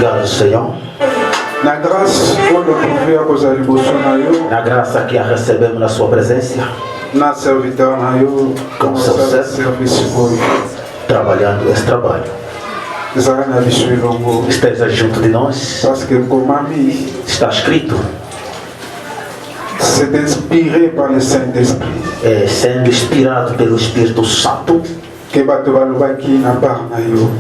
Obrigado, Senhor. Na graça que a recebemos na sua presença. Na serviteur com seu serviço, trabalhando esse trabalho. Esteja junto de nós. Está escrito. C'est inspiré par le Saint-Esprit. Sendo inspirado pelo Espírito Santo.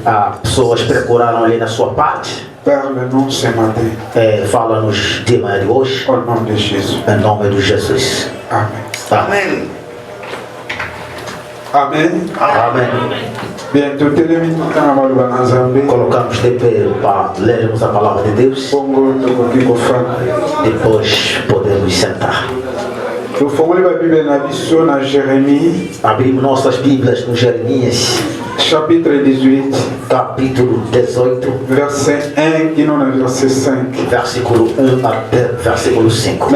As pessoas procuraram ali na sua parte. Parle-nous ce matin. Fala-nos de manhã de hoje. Au nom de Jésus. Em nome de Jesus. Amém. Amém. Amém. Amém. Bien, tout colocamos de pé para lermos a palavra de Deus. Depois podemos sentar. Abrimos nossas Bíblias no Jeremias. Chapitre 18. Capítulo 18. Verset 1 qui non est verset 5. Versículo 1 até versículo 5.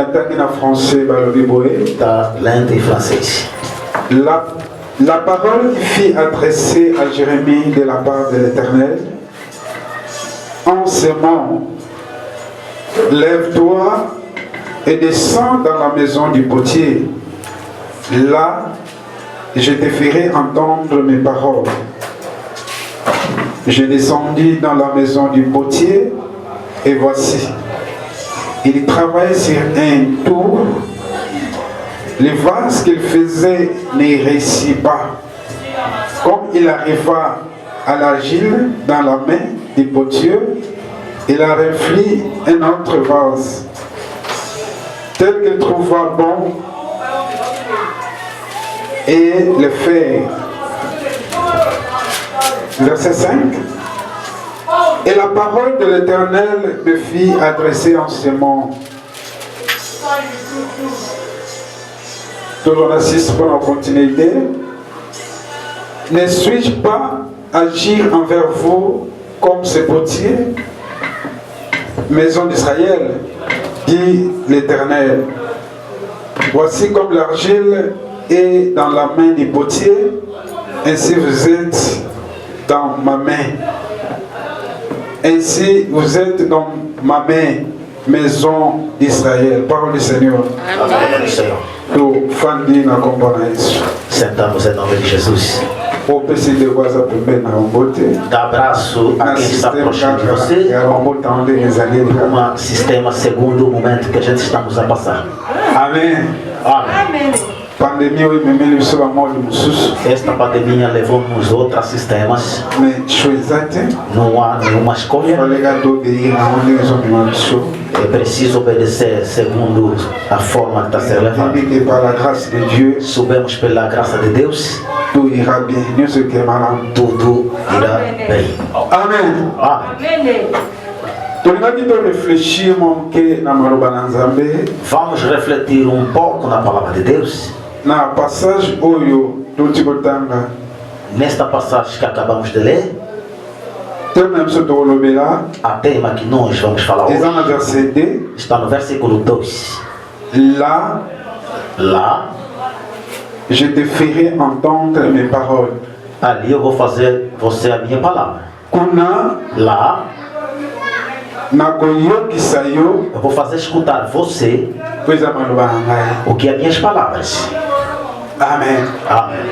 Está lendo em francês. La parole qui fut adressée à Jérémie de la part de l'Éternel, en ces mots, lève-toi et descends dans la maison du potier. Là, je te ferai entendre mes paroles. Je descendis dans la maison du potier et voici, il travaillait sur un tour. Le vase qu'il faisait ne réussit pas. Comme il arriva à l'argile dans la main du potier, il a rempli un autre vase, tel qu'il trouva bon, et le faire. Verset 5. Et la parole de l'Éternel me fit adresser en ce moment. Toujours assiste pour la continuité. Ne suis-je pas agir envers vous comme ce potier, maison d'Israël, dit l'Éternel. Voici comme l'argile est dans la main du potier, ainsi vous êtes dans ma main. Ainsi vous êtes dans ma main, maison d'Israël. Parole du Seigneur. Amen, Senhor. Sentamos em nome de Jesus. Dá abraço a quem está próximo de você. Um sistema segundo o momento que a gente estamos a passar. Amém. Amém. Esta pandemia levou-nos outros sistemas. Não há nenhuma escolha. É preciso obedecer segundo a forma que está sendo levada. Subimos pela graça de Deus. Tudo irá bem. Amém. Amém. Vamos refletir um pouco na palavra de Deus. Na passagem nesta passagem que acabamos de ler, a tema que nós vamos falar hoje está no versículo 2. Lá, je te ferai entendre mes paroles. Ali eu vou fazer você a minha palavra. Lá, eu vou fazer escutar você o que é minhas palavras. Amém. Amém.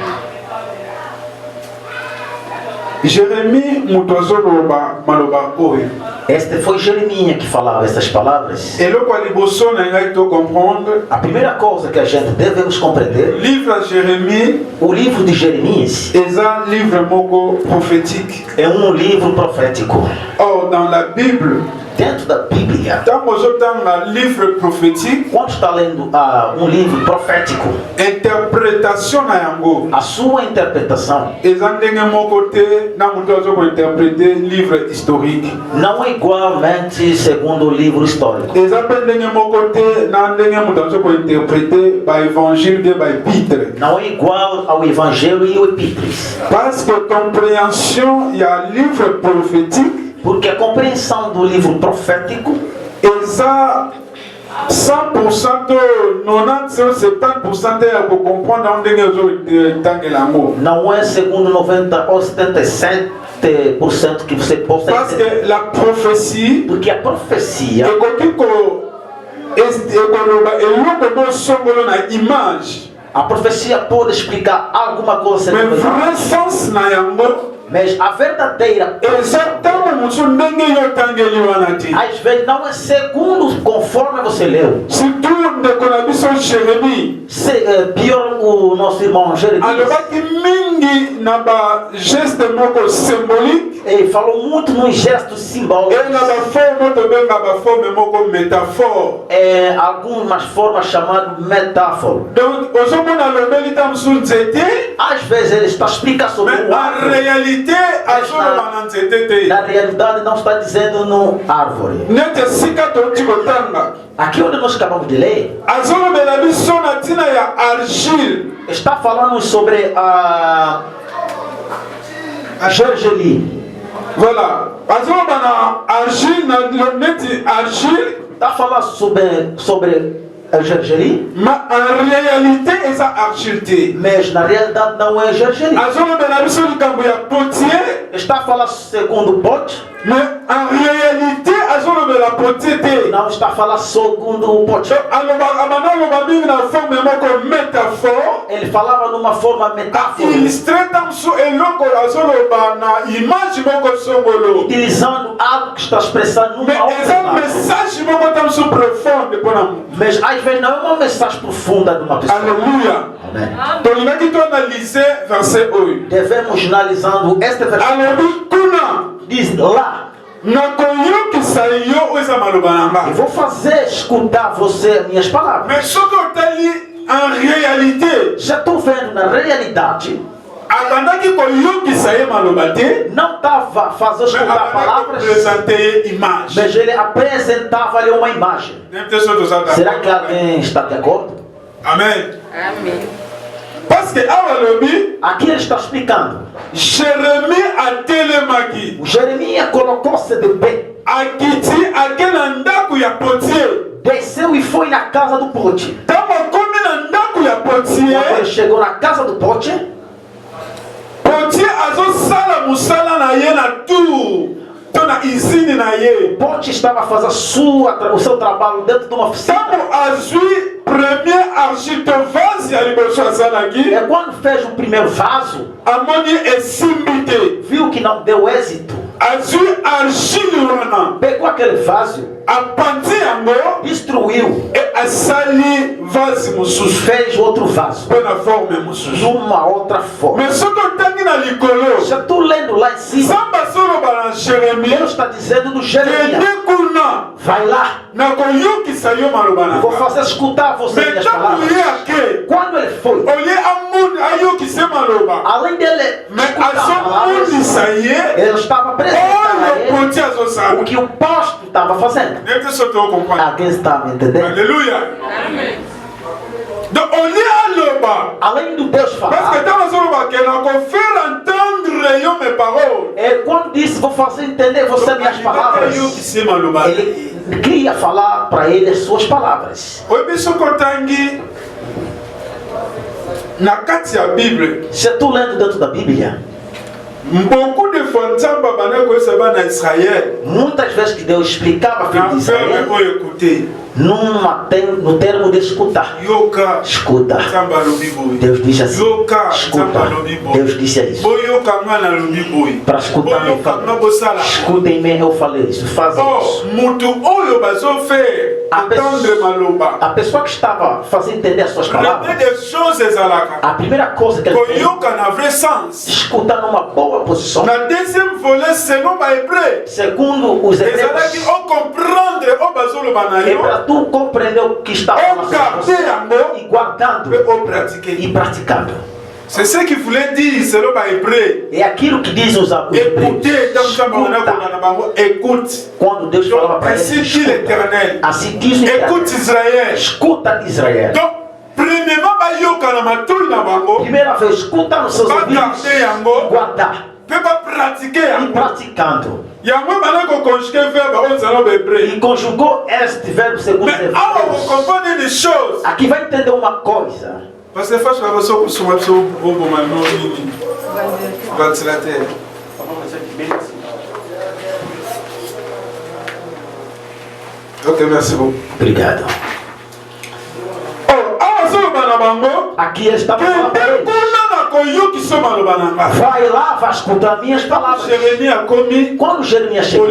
Este foi Jeremias que falava essas palavras. A primeira coisa que a gente devemos compreender, o livro de Jeremias é um livro profético. Dans la Bible, dentro da Bíblia, quando está lendo um livro profético, a sua interpretação não é igualmente segundo o livro histórico. Não é igual ao Evangelho e o Epíteles. Parce que compréhension il y a livre prophétique. Porque a compreensão do livro profético é 100%, 90% é compreender onde não é segundo 90 ou 77 que você possa Parce entender. que la prophétie, Porque a profecia A profecia pode explicar alguma coisa, mas a verdadeira às vezes não é segundo conforme você leu. Pior o nosso irmão Jeremias. Ele falou muito nos gestos simbólicos. Algumas formas chamadas metáfora. Às vezes ele está explicando sobre o árvore. Na realidade não está dizendo no árvore. Aqui onde nós acabamos de ler, está falando sobre a gergelim. Voilà. Está falando sobre a gergelim, mas en réalité essa argile. Mas na realidade não é gergelim. Está falando segundo o pote, mas en réalité não está falando segundo o pote. Ele falava numa forma metáfora, utilizando algo que está expressando numa outra. Mas às vezes não é uma mensagem profunda de uma pessoa. Aleluia. Devemos analisando este versículo. Diz lá, eu vou fazer escutar você minhas palavras. Já estou vendo na realidade. Não estava fazendo escutar palavras, mas ele apresentava-lhe uma imagem. Será que alguém está de acordo? Amém. Amém. Parce que aqui ele está explicando. Jeremias a telemaki. Jeremias colocou-se de pé. Desceu e foi na casa do pote. Quando ele chegou na casa do pote, o pote estava fazendo o seu trabalho dentro de uma oficina. É quando fez o primeiro vaso, viu que não deu êxito. Pegou aquele vaso, destruiu e fez outro vaso numa outra forma. Já estou lendo lá em cima. Deus está dizendo do Jeremias, vai lá, eu vou fazer escutar você minhas palavras. Quando ele foi, além dele escutar palavras, ele estava apresentando a ele o que o posto estava fazendo. Alguém está me entendendo? Aleluia. Além do Deus falar, é quando disse vou fazer entender você minhas palavras, ele queria falar para ele as suas palavras. Se tu lendo dentro da Bíblia, muitas vezes que Deus explicava a filho de Israel no termo de escutar. Escuta. Deus disse assim. Escuta. Deus disse isso. Para escutar, escutem-me, eu falei isso. Fazem isso. A pessoa que estava fazendo entender as suas palavras, a primeira coisa que ele fez, escutar numa boa posição. Segundo os hebreus, é para tu compreender o que está falando e guardando e praticando. C'est ce qu'il voulait dire selon les Hébreux. É aquilo que diz os hebreus. Écoute. Quando Deus falava para eles, assim diz o écoute Israël. Escuta Israel. Donc, premièrement, primeira vez, escuta nos seus ouvidos e guardar. E praticando. E conjugou este verbo segundo os hebreus. Aqui vai entender uma coisa. Parce que face à la Ok, merci beaucoup. Obrigado. Aqui ele estava falando para eles. Vai lá, vai escutar minhas palavras. Quando Jeremias chegou,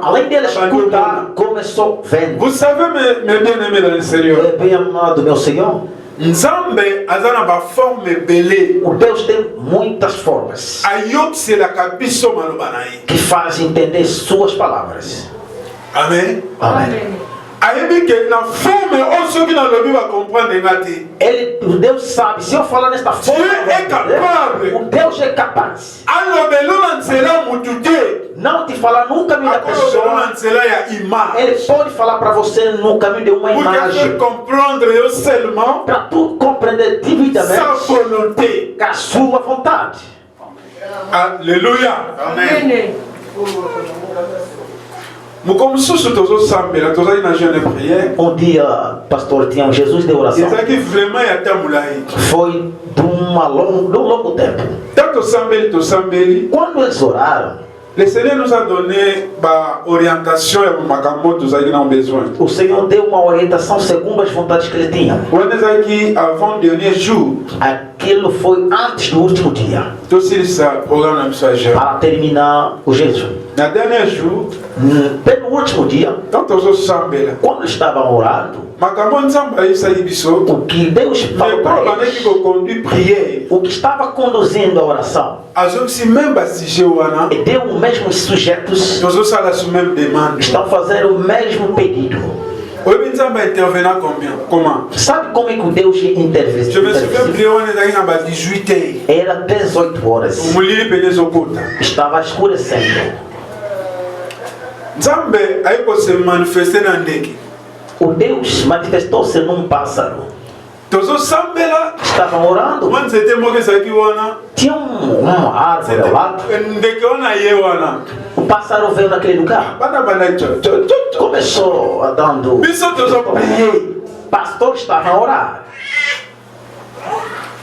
além dele escutar, começou vendo. Vous savez, mes bien-aimés dans le Seigneur, Bem amado meu Senhor, Nzambe azana ba forme belé. o Deus tem muitas formas Ayok c'est la kabiso malobanaï. que fazem entender suas palavras. Amen. Amém. Ayebi que na forme oso qui na lobi va comprendre ngati. O Deus sabe, se eu falar nesta forma, Dieu est capable. o Deus é capaz. Alobelo na nzela mutude. Não te falar no caminho da Alobelo pessoa. na nzela ya image. Ele pode falar para você no caminho de uma Pour que imagem. tu comprendre eu seulement Para tu compreender sa divinamente volonté. a sua vontade. Alléluia. Amen. Mukomsusu tozo sambela tozo ina jeune de prière. Dia, pastor, tinha um Jesus de oração. Ezaki vraiment ya tamulai. Foi de um longo tempo. Tanto sambeli to sambeli. Quando eles oraram, Le Seigneur nous a donné ba orientation ya makambo tozaki na besoin. o Senhor deu uma orientação segundo as vontades que ele tinha. On ezaki avant dernier jour. Aquilo foi antes do último dia. Tosi sa programme na message. Para terminar o jejum. Na dernier jour, Pelo último dia, tant tozo sambela. quando estavam orando, Makambo nzamba isa biso. o que Deus falou Le para corps eles, qui conduit prière. o que estava conduzindo a oração, Azok si même ba sujet wana. e deu os mesmos sujeitos, Tozo sala sous même demande. estão fazendo o mesmo pedido. Oyebi nzamba intervenant combien? Comment? Sabe como é que Deus interveio? Je me souviens prier on ezaki na ba 18h. Era 18 horas. Mulili pele okota. Estava escurecendo. Nzambe ayiko se manifester na ndeke. O Deus manifestou-se num pássaro. Tozo sambela. Estavam orando. Mano c'était moke saki wana. Tinha uma árvore ao lado. Ndeke wana ye wana. O pássaro veio naquele lugar. Bana bana cho. Começou a dando. Biso tozo prier. Pastor estava a orar.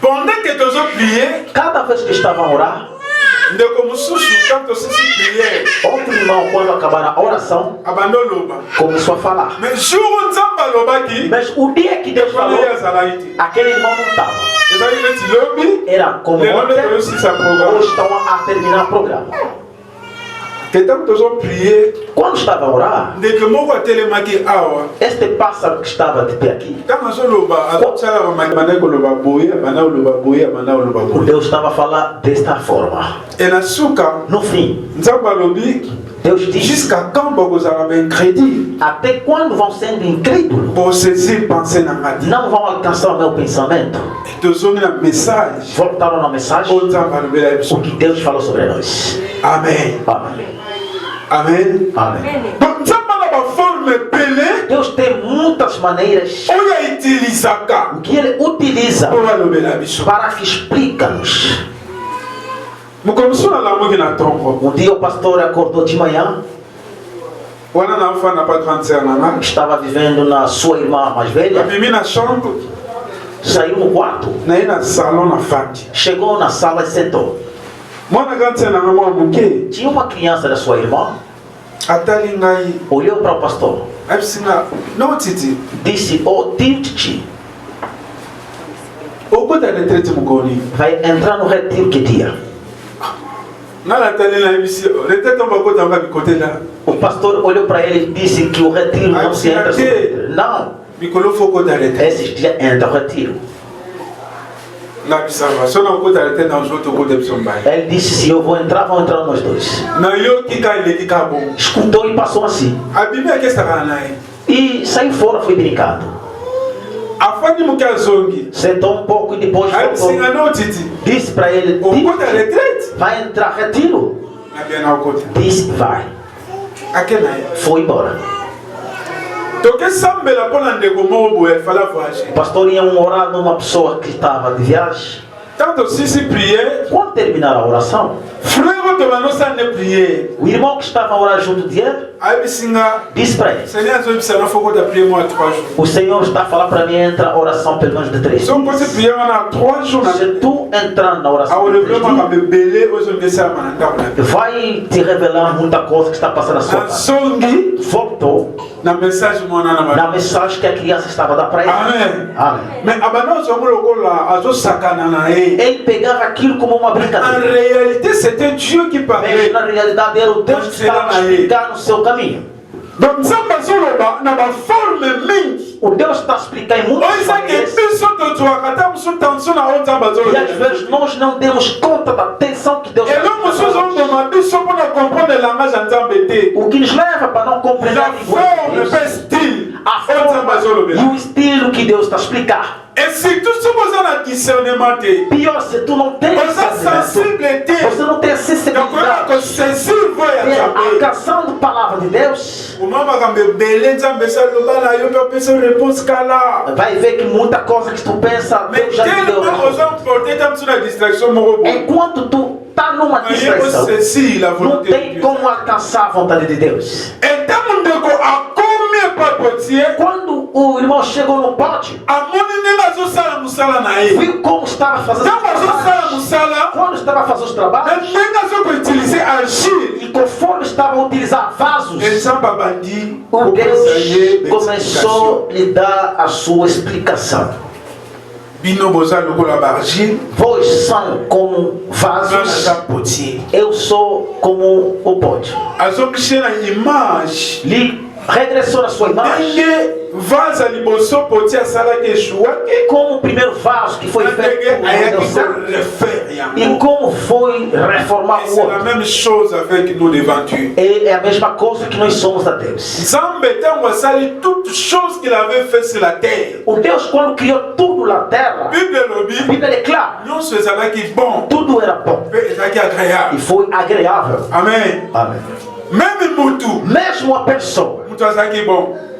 Pendant que tozo prier, Cada vez que estavam a orar, ndeko mususu quand tozo prier. outro irmão, quando acabaram a oração, Abando loba. começou a falar. Mais jour nzamba lobaki. Mas o dia que Deus falou, aquele irmão não estava. Ezali neti lobi. Era como Le lobby ontem, tozo sa programme. ou estão a terminar o programa. Que tant tozo prier. Quando estava a orar, Ndeke moko atelemaki awa. este pássaro que estava de pé aqui, Kama zoloba azosala bamanda koloba boye bana oloba boye bana oloba o boye. Deus estava a falar desta forma. Et na suka No fim, nzamba lobi Deus disse: jusqu'à quand bokozala ben crédit até quando vão sendo incrédulos, pour saisir penser na ngati. não vão alcançar o meu pensamento. Tozongi na message. Voltaram na mensagem, O nzamba lobela o biso. que Deus falou sobre nós. Amen. Amém. Amen. Amém. Donc nzamba na ba forme pelé Deus tem muitas maneiras oya utilisaka que Ele utiliza pour lobela biso. para que explica-nos. Mukomiso na lamuki na trompo. Dia o pastor acordou de manhã, Wana na mfa na pas 35 nana. estava vivendo na sua irmã mais velha, Abimi na chambre. saiu no quarto, Na ina salon na fati. chegou na sala e sentou. Mwana gantia na mama muke. Tinha uma criança da sua irmã, Atali ngai. olhou para o pastor, Abisinga. No titi. disse: "Oh, tio Titi, Okota retraite mukoni. vai entrar no retiro que dia?" Nala tali na ibisi. Retraite on bakota nga bikote la. O pastor olhou para ele e disse que o retiro não se entra sobre retiro. Não, Bikolo foko da retraite. esses dias entra o retiro. Na bisava. Sona okota retraite na uzoto okota bisombai. Ele disse: "Se eu vou entrar, vão entrar nós dois." Na yo kika ile kika bom. Escutou e passou assim. Abimi akesta kanai. E saiu fora, foi brincando. Afani muke azongi. Sentou um pouco e depois voltou. Abisinga no titi. Disse para ele: Okota retraite. "Vai entrar retiro?" Na bia na okota. Disse: "Vai." Akena. Foi embora. Toke sambela pona ndeko moko boye fala voyager. O pastor ia orar numa pessoa que estava de viagem. Tanto si prier. Quando terminar a oração, Frère O irmão que estava a orar junto de ele disse para ele: o Senhor está a falar para mim, entra a oração pelo menos de 3 dias. Se tu entrar na oração de 3 dias, vai te revelar muita coisa que está passando na sua casa. Voltou na mensagem que a criança estava a dar para ele. Amém. Ele pegava aquilo como uma brincadeira. En réalité, c'était Dieu qui parlait. Mas na realidade era o Deus que estava a explicar no seu caminho. O Deus está a explicar em muitas maneiras. E às vezes nós não demos conta da atenção que Deus está a o que nos leva para não compreender a forma e o estilo que Deus está a explicar. Et surtout si vous avez un discernement, pior se tu não tens sensibilidade, você não tem sensibilidade, alcançando a palavra de Deus, vai ver que muita coisa que tu pensa Deus já te deu. Enquanto tu está numa distração, não tem como alcançar a vontade de Deus. Quando o irmão chegou no pódio, viu como estava fazendo os trabalhos. Quando estava fazendo os trabalhos, e conforme estava a utilizar vasos, o Deus começou a lhe dar a sua explicação. Vós são como vasos, eu sou como o pódio. Regressou na sua imagem. Como o primeiro vaso que foi feito e como foi reformar o outro. É a mesma coisa que nós somos a Deus. O Deus, quando criou tudo na terra, a Bíblia declara: tudo era bom e foi agradável. Amém. Amém. Mesmo a pessoa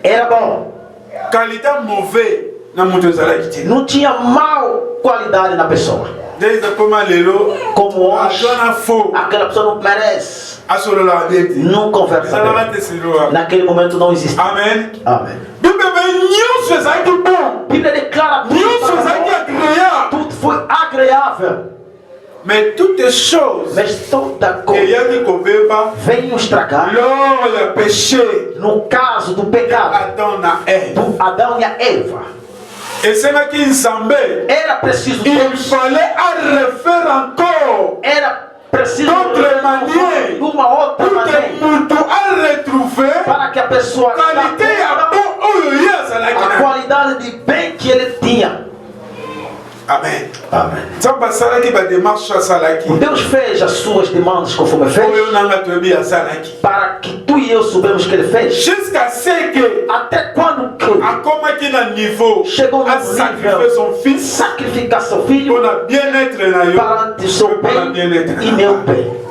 era bom. Não tinha mal qualidade na pessoa. Como hoje, aquela pessoa não merece. Não conversa bem. Naquele momento não existe. Amém. Amém. A Bíblia declara tudo foi agradável. Mais toutes les choses veio estragar no caso do pecado do Adão e a Eva. Era preciso era preciso de uma outra maneira para que a pessoa a qualidade de bem que ele tinha. Amém. Amém. Deus fez as suas demandas conforme fez, para que tu e eu soubemos que ele fez. Até quando chegou no nível de sacrificar seu filho para o seu bem e meu bem.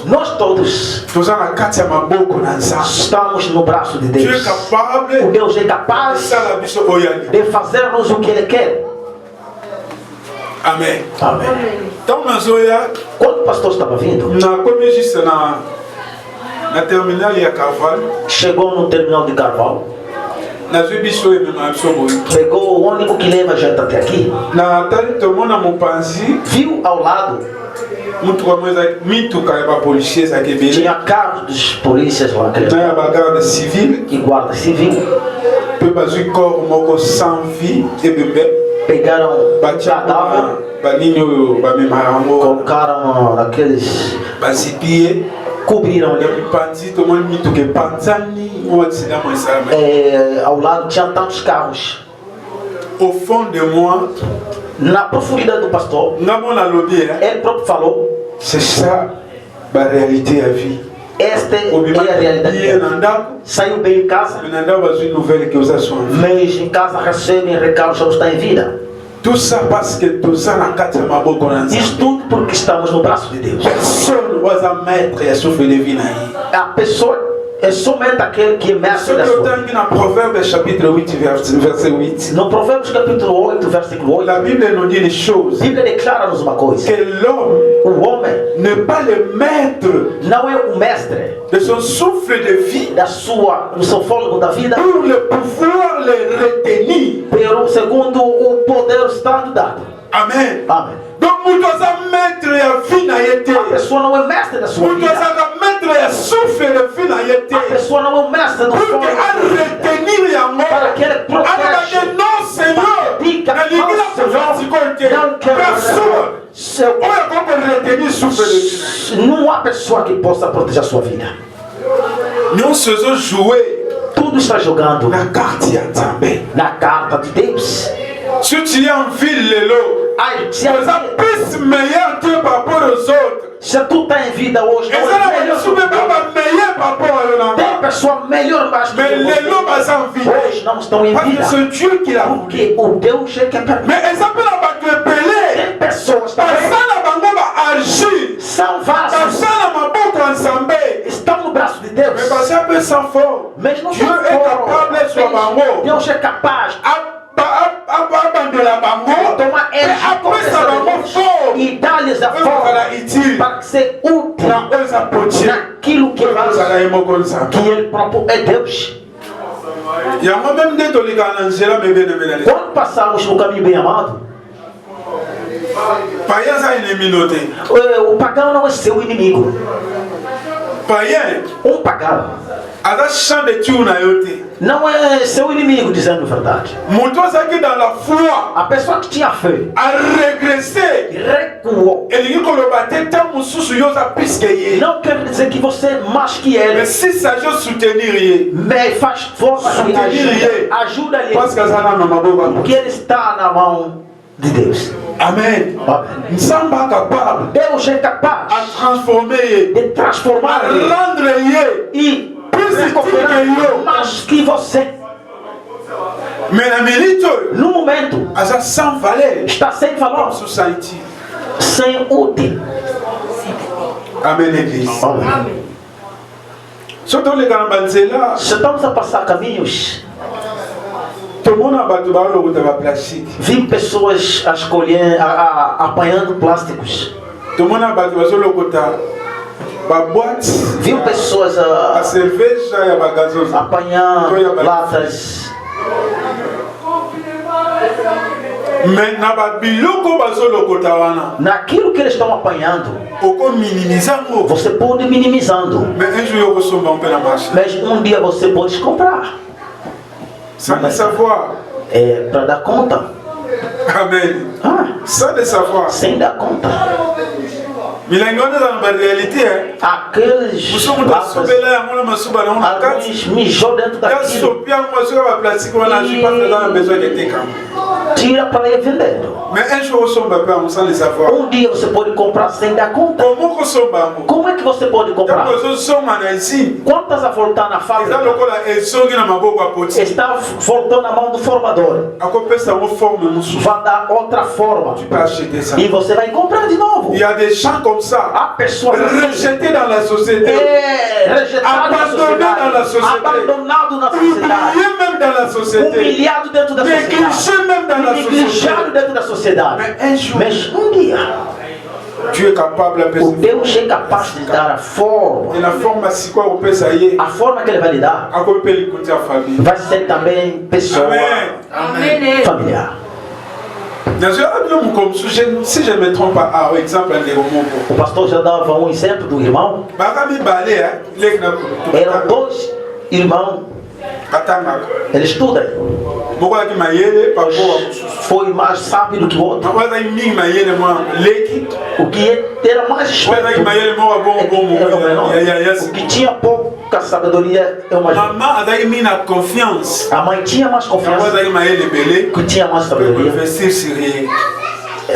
Nós todos estamos no braço de Deus. O Deus é capaz de fazermos o que Ele quer. Amém. Amém. Então, quando o pastor estava vindo, chegou no terminal de Carvalho, pegou o ônibus que leva a gente até aqui, viu ao lado tinha carros dos polícias lá, e guarda civil. Pegaram cadáver, colocaram naqueles, cobriram ele. Ao lado tinha tantos carros. Au fond de moi, na profundidade do pastor, ele próprio falou: c'est ça a réalité à vie. Esta é a realidade. Saiu bem em casa, mas em casa recebe recados, já não está em vida. Isso tudo porque estamos no braço de Deus. A pessoa é somente aquele que é mestre da sua vida. Dans Proverbe chapitre 8, verset 8. No Provérbios capítulo 8, versículo 8. La Bible nous dit des choses. A Bíblia declara-nos uma coisa. Que l'homme O homem n'est pas le maître não é o mestre de son souffle de vie do seu fôlego da vida pour le pouvoir le retenir. segundo o poder estado dado. Amen. Amém. Donc, mutoza maître ya vie na yete. A pessoa não é mestre da sua vida. Mutoza maître ya souffle de vie na yete. A pessoa não é o mestre do pour fôlego que a retenir ya mort. para que ele protege. Non, Seigneur. Na lingila proverbe Não quero personne. Olha como retenir souffle de vie. Não há pessoa que possa proteger a sua vida. Nós faisons jouer. Tudo está jogando na carta de Deus. Se tu es en ville, Lélo, tu es plus meilleur que par rapport aux autres. Se tu está em vida hoje, tem pessoa melhor mais que você. Hoje não estão em vida. Porque o Deus é que permite. Tem pessoas também. São vasos. Estão no braço de Deus. Mas não são fortes. Deus é capaz toma eles e dá-lhes a forma para ser útil naquilo que ele próprio é Deus. Quando passamos no caminho bem amado, o pagão não é seu inimigo. Um pagão não é seu inimigo, dizendo a verdade. A pessoa que tinha fé recuou. Não quer dizer que você é mais que ele, mas faz forma de ajuda ele, porque ele está na mão de Deus. Amen. Deus é capaz de transformar e mais que você. No momento está sem valor, sem útil. Amém, Église. Amém. Se estamos a passar caminhos, vi pessoas a escolher, apanhando plásticos. Viu pessoas apanhando latas. Naquilo que eles estão apanhando, você pode ir minimizando. Mas um dia você pode comprar. É para dar conta. Amém. Sem dar conta. Aqueles alguns mijou dentro daquilo e tira para ir vendendo. Um dia você pode comprar sem dar conta. Como é que você pode comprar? Quantas a voltar na fábrica está voltando na mão do formador, vai dar outra forma e você vai comprar de novo. Há pessoas rejetées dans la société, abandonnées na sociedade, même dans la société, humilhado dentro da sociedade, negligado dentro da sociedade. Mas um dia o Deus é capaz de dar a forma. A forma que ele vai lhe dar vai ser também pessoa familiar. Si je ne me trompe pas, exemple, o pastor já dava um exemplo do irmão. Eram dois irmãos. Eles estudam. Foi mais sábio do que o outro. O que era mais esperto, o que tinha pouca sabedoria é o mais. A mãe tinha mais confiança, que tinha mais sabedoria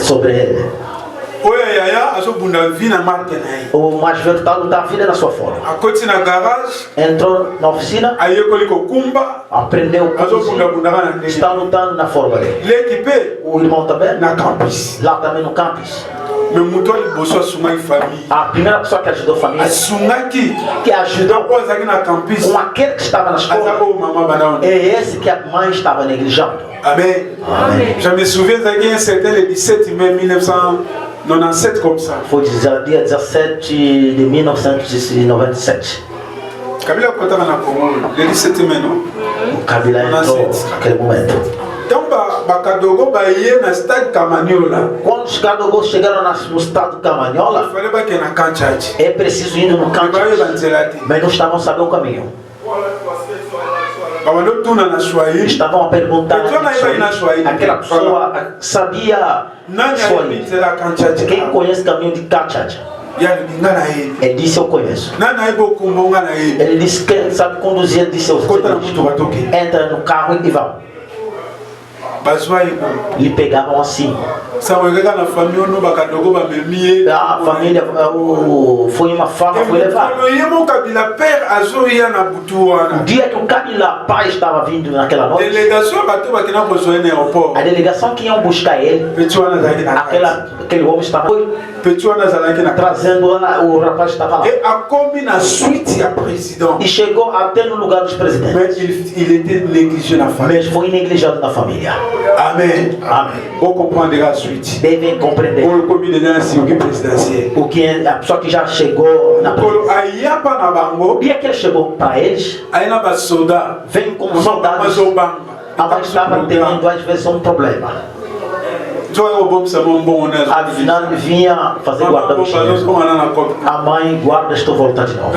sobre ele. O mais velho está lutando a vida na sua forma. Entrou na oficina, aprendeu a está lutando na forma dele. O irmão também, lá também no campus. A primeira pessoa que ajudou a família, que ajudou com aquele que estava na escola, é esse que a mãe estava negligenciando. Amen. Amen. Je me souviens d'un certain le 17 mai 1997 comme ça. Foi dia 17 de 1997. Kabila kotaka na Congo le 17 mai non? Kabila entrou naquele momento. Então Bakadogo baie na stade Camanhola. Quando os Kadogos chegaram no estado Camanhola, é preciso ir no canto, mas não estavam sabendo o caminho. Estavam a perguntar aquela pessoa sabia Swahili. Quem conhece o caminho de Kachacha? Ele disse: eu conheço. Ele disse: quem sabe conduzir? Ele disse: eu sei. Entra no carro e vão. Lhe pegavam assim. A família foi uma fama, foi levada. O dia que o Kabila pai estava vindo naquela noite, a delegação que iam buscar ele, aquele homem estava trazendo o rapaz estava lá. E chegou até no lugar dos presidentes. Mas foi negligado na família. Amen. Amém. Vou compreender a suite. Devem compreender. O que é a pessoa que já chegou na presidência. O dia que ele chegou para eles, vem com soldados. A mãe estava tendo às vezes um problema. Afinal vinha fazer guarda do chinelo. A mãe guarda, estou voltando de novo.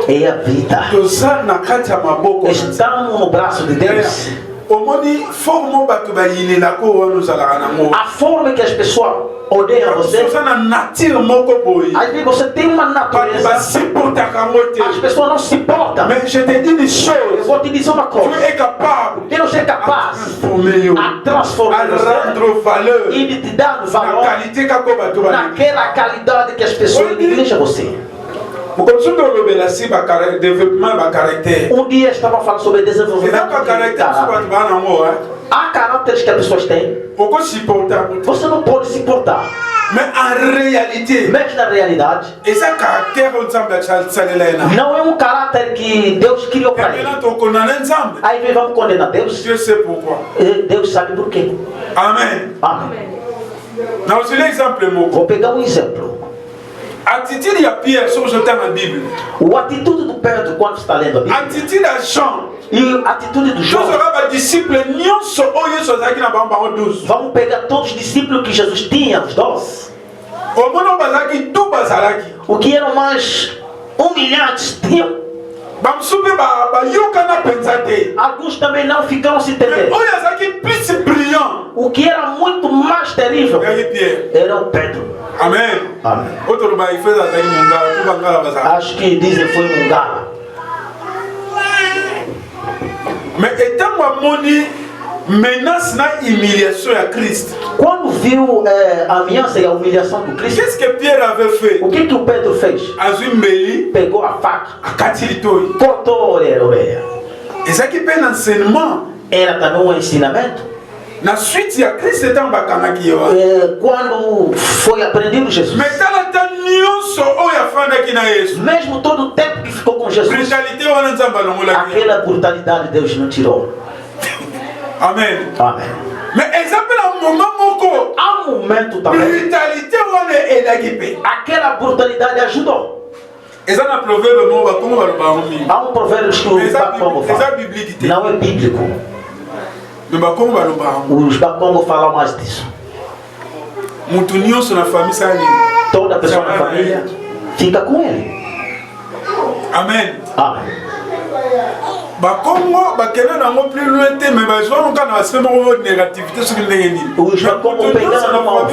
É a vida. Estamos no braço de Deus. A forma que as pessoas odeiam você, às vezes você tem uma natureza, as pessoas não se importam. Eu vou te dizer uma coisa: Deus é capaz a transformar você e de te dar valor naquela qualidade que as pessoas negligem você. Um dia estava falando sobre desenvolvimento de caráter. Há caracteres que as pessoas têm. Você não pode se portar. Mas na realidade, não é um caráter que Deus criou para ele. Aí vamos condenar Deus. Deus sabe por quê. Amém. Amém. Vou pegar um exemplo. Atitude de Pierre sobre o tema da Bíblia. O atitude do Pedro quando está lendo a Bíblia. Atitude de João. E a atitude do João. Vamos pegar todos os discípulos que Jesus tinha, os 12. O que eram mais humilhantes tinham. Alguns também não ficaram se entender. O que era muito mais terrível era o Pedro. Amém. Amém. Acho que dizem foi Mungala. Mas então a moni menace na humilhação a Cristo. Quando viu a ameaça e a humilhação do Cristo, qu'est-ce que Pierre avait fait? O que o Pedro fez? Pegou a faca, cortou a orelha. Isso aqui é um ensinamento. Era também um ensinamento. Na suite a Cristo está bacana aqui. Quando foi aprendido Jesus. Mesmo todo o tempo que ficou com Jesus, aquela brutalidade Deus não tirou. Amém. Amém. Mas há um momento também. Aquela brutalidade ajudou. Há um provérbio que o Bakongo fala. Não é bíblico. Os Bakongo falam mais disso. Toda pessoa na família fica com ele. Amém. Amém. Bakongo bakena nango plus loin te mais bazwa nka na sema ko négativité sur l'ennemi. Os Bakongo pegando na mão.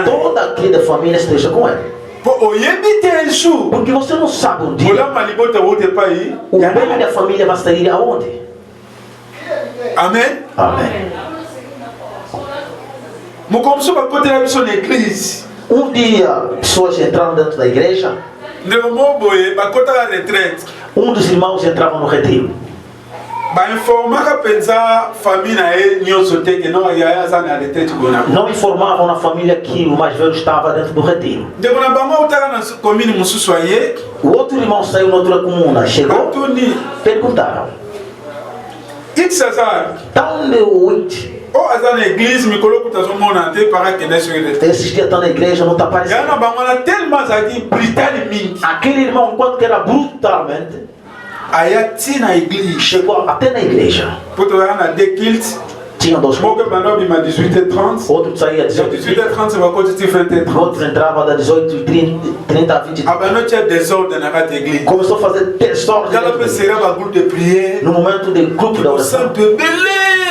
Toda aquela família esteja com ele. Porque você não sabe um dia o bem da família vai sair aonde. Amém. Amém. Um dia pessoas entraram dentro da igreja. Um dos irmãos entrava no retiro. Não informavam na família que o mais velho estava dentro do retiro. O outro irmão saiu na outra comuna, chegou, perguntaram: tá onde o It? Esses dias está na igreja, não está aparecendo. Aquele irmão, enquanto que era brutalmente, chegou até na igreja. Tinha dois cultos. Outro saía às 18h30. Outro entrava das 18h30 a 20h. Começou a fazer desordem. No momento do grupo da oração.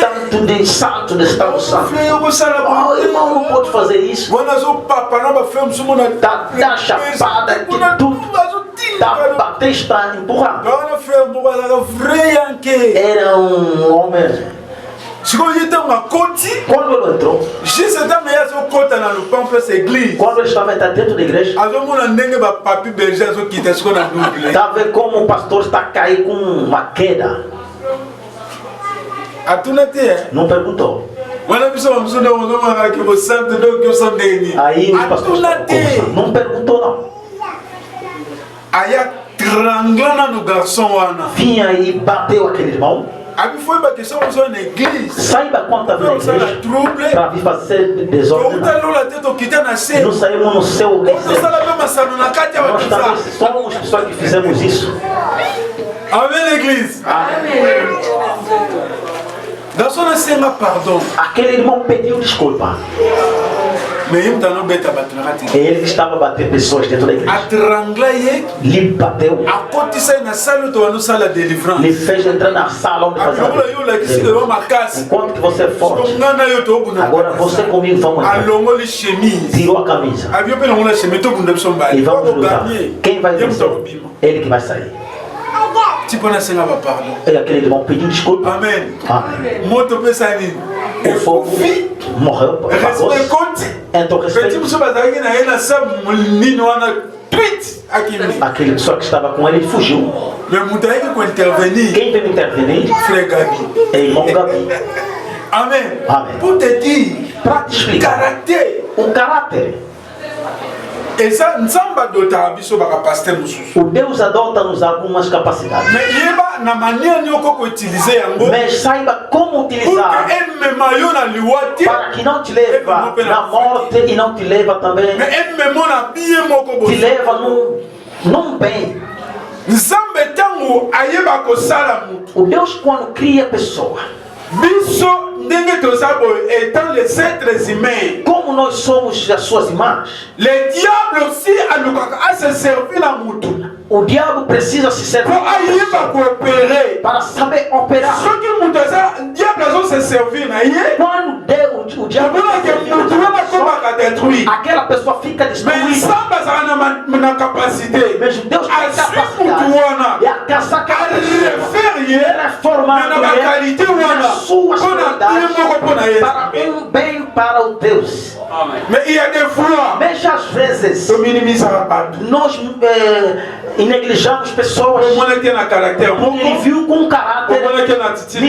Tanto de santo, de estado santo. Oh, irmão, não pode fazer isso. Tá chapada de tudo. Tá batendo, está empurrando. Era um homem. Quando ele entrou, quando ele estava dentro da igreja, está vendo como o pastor está caindo com uma queda. Não perguntou. Aí o pastor não perguntou não. Vinha e bateu aquele irmão. Saiba quanto havia na igreja para vir fazer desordem. Não saímos no seu exemplo. Nós também somos pessoas que fizemos isso. Amém, igreja. Amém. Aquele irmão pediu desculpa. Ele que estava batendo pessoas dentro da igreja. Lhe bateu. Lhe fez entrar na sala onde fazer. Enquanto que você é forte, agora você comigo vamos entrar. Tirou a camisa. E vamos lutar. Quem vai vencer? Ele que vai sair. E aquele irmão pediu desculpa. Amém. Amém. O fogo morreu. Então respeito. Aquele pessoa que estava com ele fugiu. Quem veio intervenir? É irmão Gabi. Amém. Amém. Para te explicar o caráter. O Deus adota-nos algumas capacidades. Mas saiba como utilizar para que não te leve na morte e não te leva também. Te leva num bem. O Deus quando cria a pessoa, étant les êtres humains, como nós somos as suas imagens, le diable aussi a se servir na mutu. O diabo precisa se servir para saber operar. Quando o diabo aquela pessoa fica destruída. Mas Deus tem capacidade de transformar na sua qualidade para um bem para o Deus. Mas às vezes nós neglijamos pessoas. Ele viu com caráter, ele viu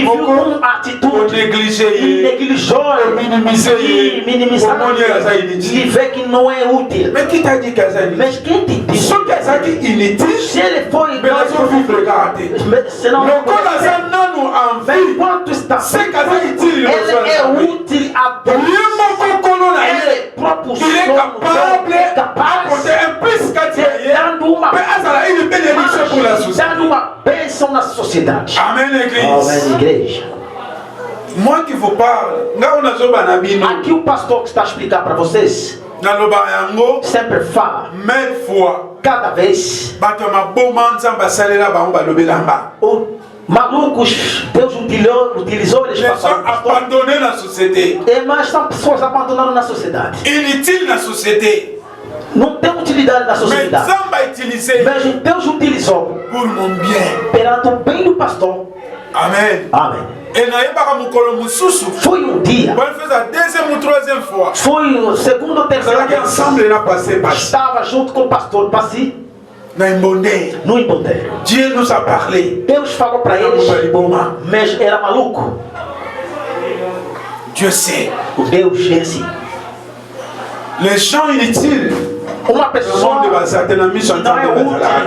com atitude, e neglijou e minimizou. Ele vê que não é útil. Mas quem te disse? Se ele foi senão enquanto está ele é útil a Deus. Ele propulsou capaz dando uma bênção na sociedade. Amém, igreja. Moi qui vous parle, aqui o pastor que está a explicar para vocês sempre fala, cada vez o malucos, Deus utilizou eles para abandoner na société. Mas são pessoas abandonadas na sociedade. Inutile na société. Não tem utilidade na sociedade. Mas Deus utilizou pour mon bien. Perante o bem do pastor. Amém. Amém. Foi um dia. Foi o segundo ou terceiro. Estava junto com o pastor Passi. No Imbondé. Dieu nous a parlé. Deus falou para eles, mas era maluco. Dieu sait. O Deus é assim. Les gens inutiles. Uma pessoa que não é útil,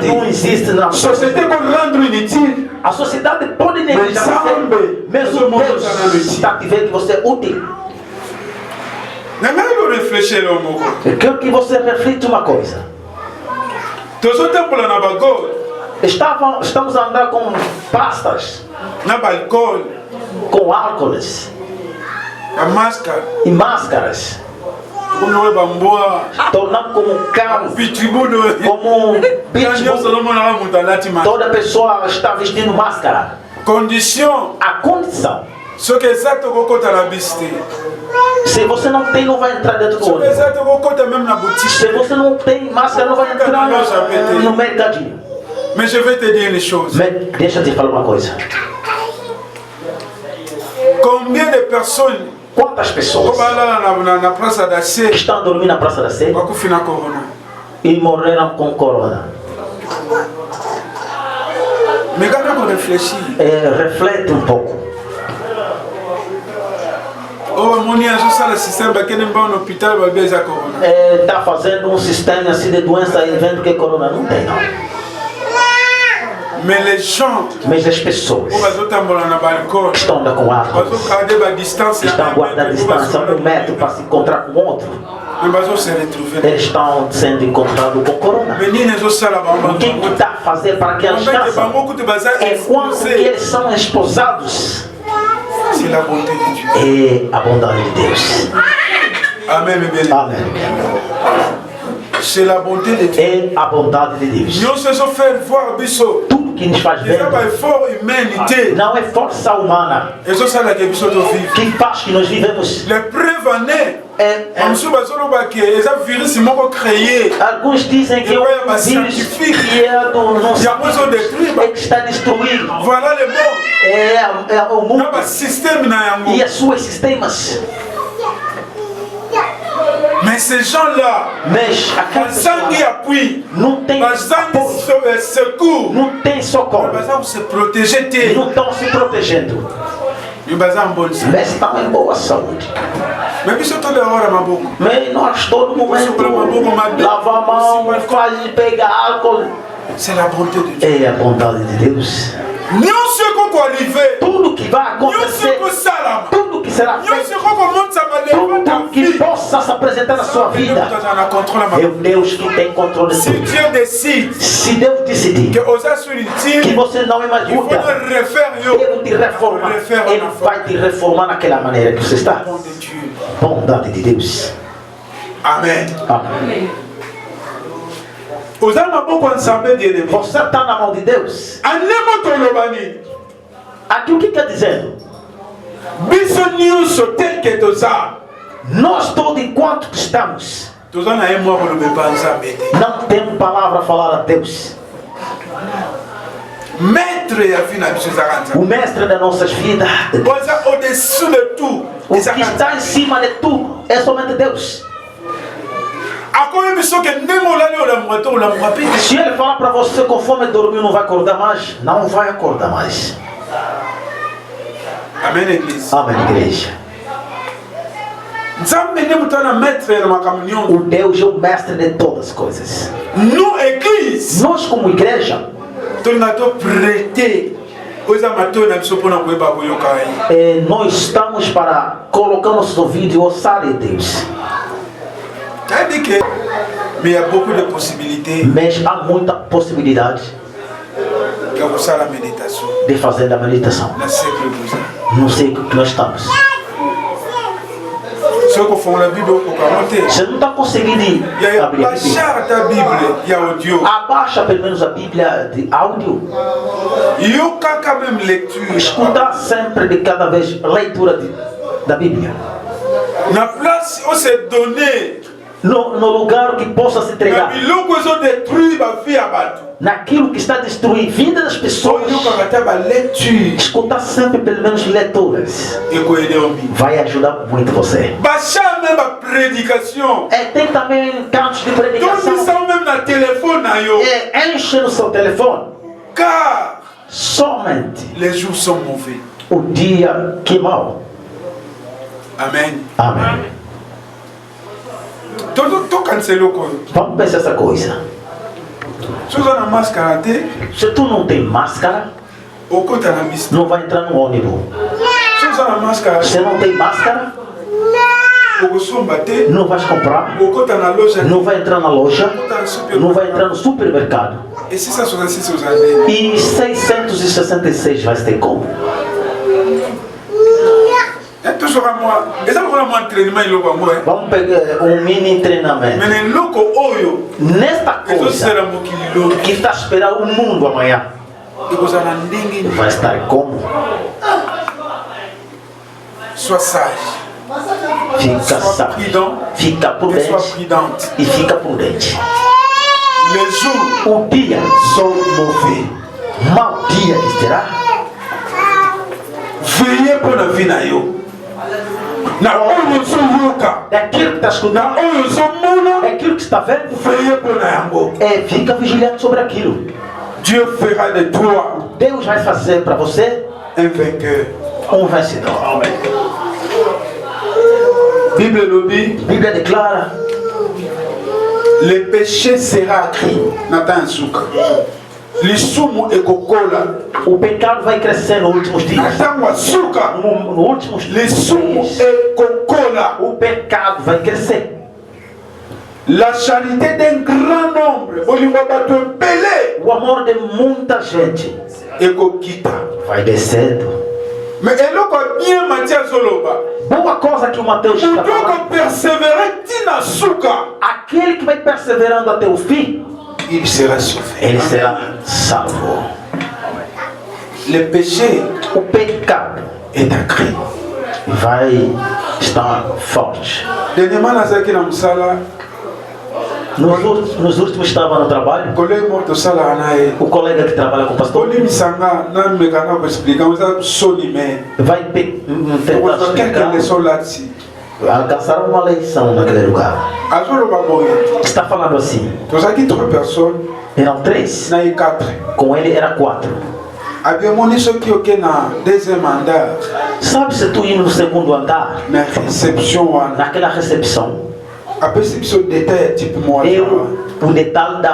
não existe na société pode rendre inutile. A sociedade pode negligenciar você, mas o Deus está te vendo que você é útil. Eu quero que você reflita uma coisa. Estamos a andar com pastas, com álcools e máscaras. Tornamos como um cão, como um pitbull. Toda pessoa está vestindo máscara. A condição. Se você não tem, não vai entrar dentro do ônibus. Se você não tem máscara, não vai entrar no mercadinho. Mas je vais te dire les choses. Mas deixa eu te falar uma coisa. Combien de personnes? Quantas pessoas estão dormindo na Praça da Sé e morreram com corona? Reflete um pouco. Está fazendo um sistema assim de doença e vendo que corona não tem, não. Mas as pessoas estão andando com álcool, estão guardando distância, 1 metro para se encontrar com outro. Eles estão sendo encontrados com corona. O que está a fazer para que eles caçam? É quando eles são esposados. É a bondade de Deus. Amém. C'est la bonté de Dieu. É a bondade de Deus. Tudo que nos faz ver não é força humana que faz que nós vivemos. Alguns dizem que é um vírus que é do nosso é que está destruído. É o mundo e os seus sistemas. Mais ces gens-là, não tem secours, não tem socorro, não se protéger, não estão se protegendo, mas estão em boa saúde. Mas nós todo momento lavar a mão, faz pegar álcool. É a bondade de Deus. Tudo que vai acontecer, tudo que será feito, tudo que possa se apresentar na sua vida, é o Deus que tem controle de tudo. Se Deus decidir que você não é mais útil, Ele te reforma. Ele vai te reformar naquela maneira que você está. Bondade de Deus. Amém. Amém. Você está na mão de Deus. Aqui o que quer dizer? Nós todos enquanto estamos, não temos palavra a falar a Deus. O mestre das nossas vidas, o que está em cima de tudo é somente Deus. Se ele falar para você conforme dormiu não vai acordar mais, não vai acordar mais. Amém, igreja. Amém, igreja. O Deus é o mestre de todas as coisas. Nós como igreja nós estamos para colocar nossos ouvidos e ouvir de Deus. Mais il y a beaucoup de possibilités. Mas há muita possibilidade de fazer a meditação. Não sei o que nós estamos. Você não está conseguindo abrir a Bíblia. Abaixa pelo menos a Bíblia de áudio. Escuta sempre de cada vez leitura da Bíblia. Na place où c'est donné. No lugar que possa se entregar. Naquilo que está destruindo a vida das pessoas. Escutar sempre pelo menos leituras. Vai ajudar muito você. Tem também cantos de predicação. Et enche no seu telefone. Car somente les jours sont mauvais. O dia que mal. Amém. Amém. Vamos pensar essa coisa. Se tu não tem máscara, não vai entrar no ônibus. Se não tem máscara, não vai comprar, não vai entrar na loja, não vai entrar no supermercado. E 666 vai ter como? Vamos pegar mini treinamento. Nesta coisa que está esperando o mundo amanhã, vai estar como? Sois sage. Fica sábio, fica prudente e fica prudente. O dia são mauvais. Mau dia que será? Veillez pour la vie na yo. Na oyo soyoka. Aquilo que está escutando. Na oyo somona. Aquilo que está vendo. Veillez pour la yango. Fica vigilante sobre aquilo. Dieu fera de toi. Deus vai fazer para você un vainqueur. Vencedor. Amen. Bible declara. Le péché sera écrit. Nathan Souka. O pecado vai crescer nos últimos dias. No últimos dias. O pecado vai crescer. La charité d'un grand nombre. O amor de muita gente vai descendo. Mais elle a bien Mathias Zoloba. Boa coisa que o Mateus está falando. Aquele que vai perseverando até o fim, il sera sauvé. Ele será salvo. Le péché, o pecado, est écrit. Vai estar forte. Nos últimos estava no trabalho. O colega que trabalha com o pastor vai tentar explicar. Alcançaram uma lição naquele lugar. Está falando assim. Eram 3. Com ele era 4. Sabe se tu ir no segundo andar? Naquela recepção. O detalhe de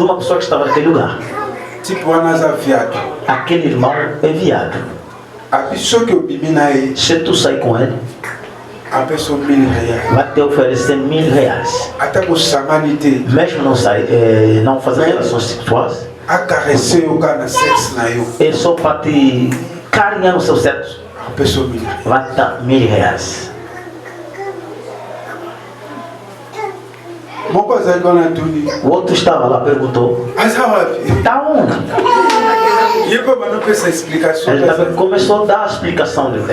uma pessoa que estava naquele lugar. Aquele irmão é viado. Se tu sair com ele, vai te oferecer R$1.000. Mesmo não fazer relações sexuais, ele só para te carinhar no seu sexo, vai te dar R$1.000. O outro estava lá, perguntou: tá onde? Ele também começou a dar a explicação dele.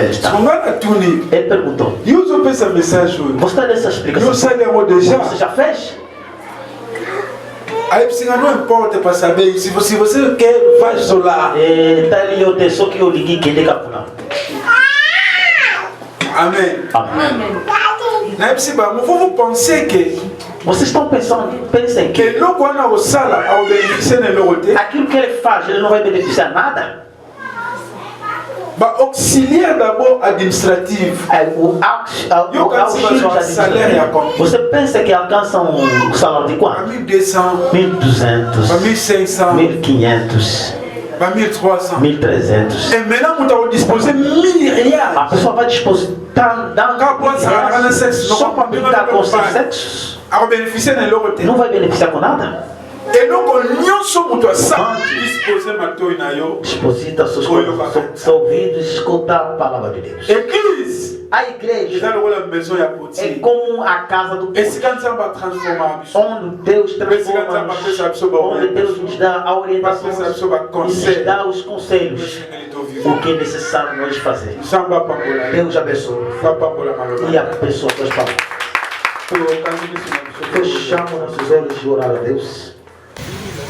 Ele perguntou: gostou dessa explicação? Você já fez? Aí não importa para saber se você quer, faz lá. Tá ali eu tenho só que eu liguei que ele capuna. Amém. Amém. Não é possível, mas vou pensar que vocês estão pensem que aquilo que ele faz, ele não vai beneficiar nada. Auxiliar d'abord administrativo. Você pensa que alcançam um salário de quanto? 1.200, 1.200, 1.500, 1.300. 1.300. E maintenant, nous avons disposé R$1.000. A pessoa vai dispositar só para brincar com seus sexos. Não vai beneficiar com nada. E donc, nous sommes disposita seus ouvidos e escutar a palavra de Deus. A igreja é como a casa do povo, onde Deus transforma, onde Deus nos dá a orientação e nos dá os conselhos, o que é necessário nós fazer. Deus abençoe e abençoe as palavras. Fechamos nossos olhos e orar a Deus.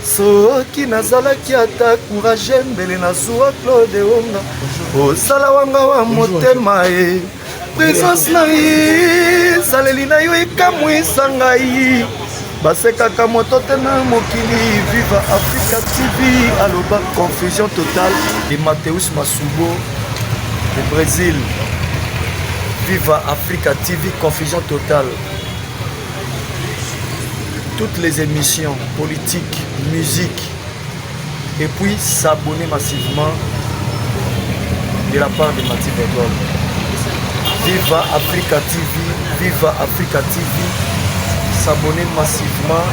soki nazalaki ata courage mbele nazwa Claude Onga osala wanga wa motema ye présence na ye zaleli na yo ekamwisa ngai basekaka moto te na mokili. Viva Africa TV aloba confusion totale de Mateus Masubo du Brésil. Viva Africa TV, confusion totale. Toutes les émissions politiques, musique, et puis s'abonner massivement de la part de Mathieu Bedol. Viva Africa TV, Viva Africa TV, s'abonner massivement.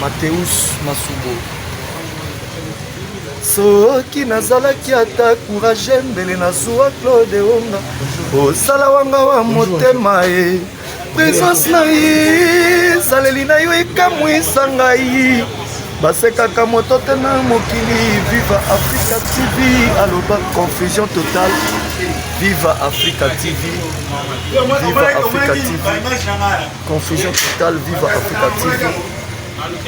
Mateus Masubo. Soki nazalaki ata courage mbele nazwa Claude Onga osala wanga wa motema e présence na ye saleli na yo ekamwisa ngai basekaka moto te na mokili. Viva Africa TV aloba confusion totale. Viva Africa TV, Viva Africa TV, confusion totale. Viva Africa TV,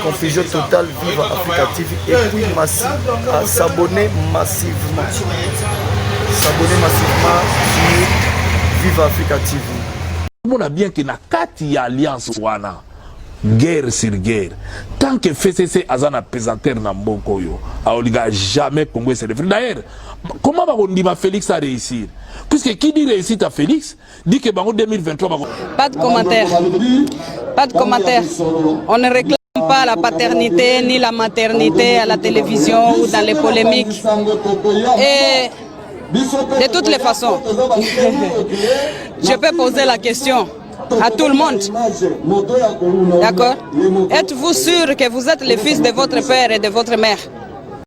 confusion totale. Viva Africa TV. Et puis s'abonner massivement. S'abonner massivement sur Viva Africa TV. On a bien que na kati ya alliance wana guerre sur guerre. Tant que FCC azana pesanteur na mboko yo, aoliga jamais Congo se défendre. D'ailleurs, comment va on dit Félix a réussir? Puisque qui dit réussite à Félix dit que bango 2023 Pas de commentaire. Pas de commentaire. On ne réclame pas la paternité ni la maternité à la télévision ou dans les polémiques. Et de toutes les façons, je peux poser la question à tout le monde. D'accord? Êtes-vous sûr que vous êtes le fils de votre père et de votre mère?